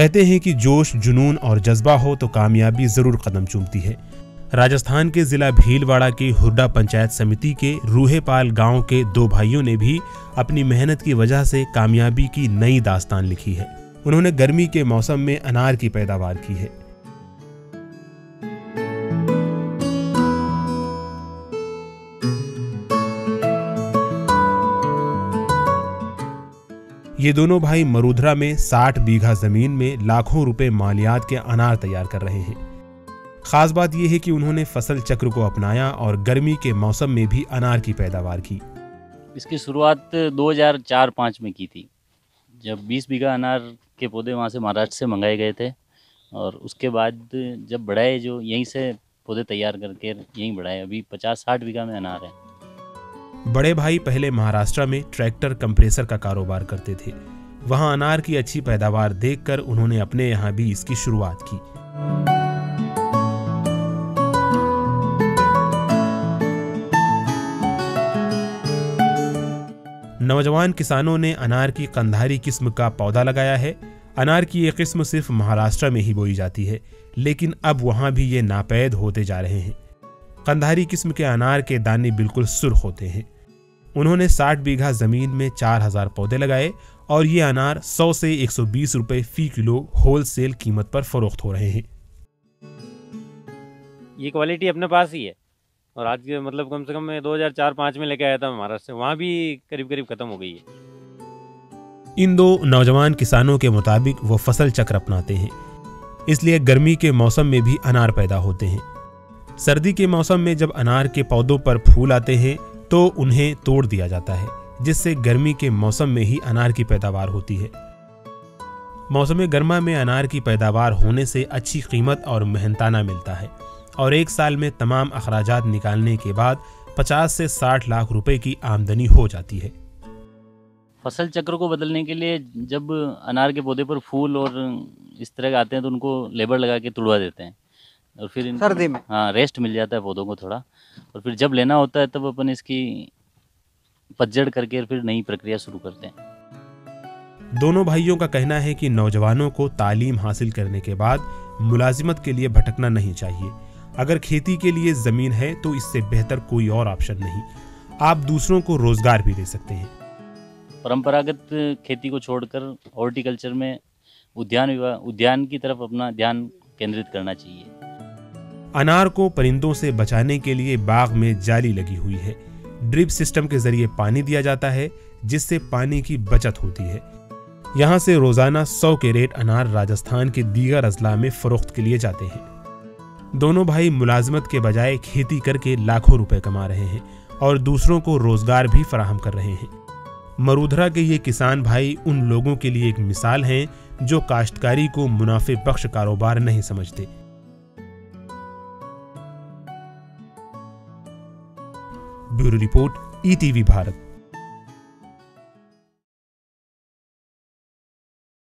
कहते हैं कि जोश, जुनून और जज्बा हो तो कामयाबी जरूर कदम चूमती है। राजस्थान के जिला भीलवाड़ा के हुड्डा पंचायत समिति के रूहेपाल गांव के दो भाइयों ने भी अपनी मेहनत की वजह से कामयाबी की नई दास्तान लिखी है। उन्होंने गर्मी के मौसम में अनार की पैदावार की है। ये दोनों भाई मरूधरा में 60 बीघा जमीन में लाखों रुपए मालियात के अनार तैयार कर रहे हैं। खास बात यह है कि उन्होंने फसल चक्र को अपनाया और गर्मी के मौसम में भी अनार की पैदावार की। इसकी शुरुआत 2004-05 में की थी, जब 20 बीघा अनार के पौधे वहाँ से महाराष्ट्र से मंगाए गए थे। और उसके बाद जब बढ़ाए, जो यहीं से पौधे तैयार करके यहीं बढ़ाए, अभी 50-60 बीघा में अनार है। बड़े भाई पहले महाराष्ट्र में ट्रैक्टर कंप्रेसर का कारोबार करते थे। वहाँ अनार की अच्छी पैदावार देखकर उन्होंने अपने यहाँ भी इसकी शुरुआत की। नौजवान किसानों ने अनार की कंधारी किस्म का पौधा लगाया है। अनार की ये किस्म सिर्फ महाराष्ट्र में ही बोई जाती है, लेकिन अब वहाँ भी ये नापैद होते जा रहे हैं। कंधारी किस्म के अनार के दाने बिल्कुल सुर्ख होते हैं। उन्होंने 60 बीघा जमीन में 4000 पौधे लगाए और ये अनार 100 से 120 रुपए फी किलो होलसेल कीमत पर फरोख्त हो रहे हैं। ये क्वालिटी अपने पास ही है और आज के मतलब कम से कम मैं 2004-05 में लेके आया था महाराष्ट्र से, वहाँ भी करीब करीब खत्म हो गई है। इन दो नौजवान किसानों के मुताबिक वो फसल चक्र अपनाते हैं, इसलिए गर्मी के मौसम में भी अनार पैदा होते हैं। सर्दी के मौसम में जब अनार के पौधों पर फूल आते हैं तो उन्हें तोड़ दिया जाता है, जिससे गर्मी के मौसम में ही अनार की पैदावार होती है। मौसम गर्मा में अनार की पैदावार होने से अच्छी कीमत और मेहनताना मिलता है और एक साल में तमाम अखराजात निकालने के बाद 50 से 60 लाख रुपए की आमदनी हो जाती है। फसल चक्र को बदलने के लिए जब अनार के पौधे पर फूल और इस तरह के आते हैं तो उनको लेबर लगा के तुड़वा देते हैं और फिर सर्दी में रेस्ट मिल जाता है पौधों को थोड़ा। और फिर जब लेना होता है तब अपन इसकी पतझड़ करके फिर नई प्रक्रिया शुरू करते हैं। दोनों भाइयों का कहना है कि नौजवानों को तालीम हासिल करने के बाद मुलाजिमत के लिए भटकना नहीं चाहिए। अगर खेती के लिए जमीन है तो इससे बेहतर कोई और ऑप्शन नहीं। आप दूसरों को रोजगार भी दे सकते हैं। परंपरागत खेती को छोड़कर हॉर्टिकल्चर में उद्यान की तरफ अपना ध्यान केंद्रित करना चाहिए। अनार को परिंदों से बचाने के लिए बाग में जाली लगी हुई है। ड्रिप सिस्टम के जरिए पानी दिया जाता है, जिससे पानी की बचत होती है। यहाँ से रोजाना 100 कैरेट अनार राजस्थान के दीगर अजला में फरोख्त के लिए जाते हैं। दोनों भाई मुलाजमत के बजाय खेती करके लाखों रुपए कमा रहे हैं और दूसरों को रोजगार भी फराहम कर रहे हैं। मरूधरा के ये किसान भाई उन लोगों के लिए एक मिसाल हैं जो काश्तकारी को मुनाफे बख्श कारोबार नहीं समझते। Bureau report, ETV Bharat.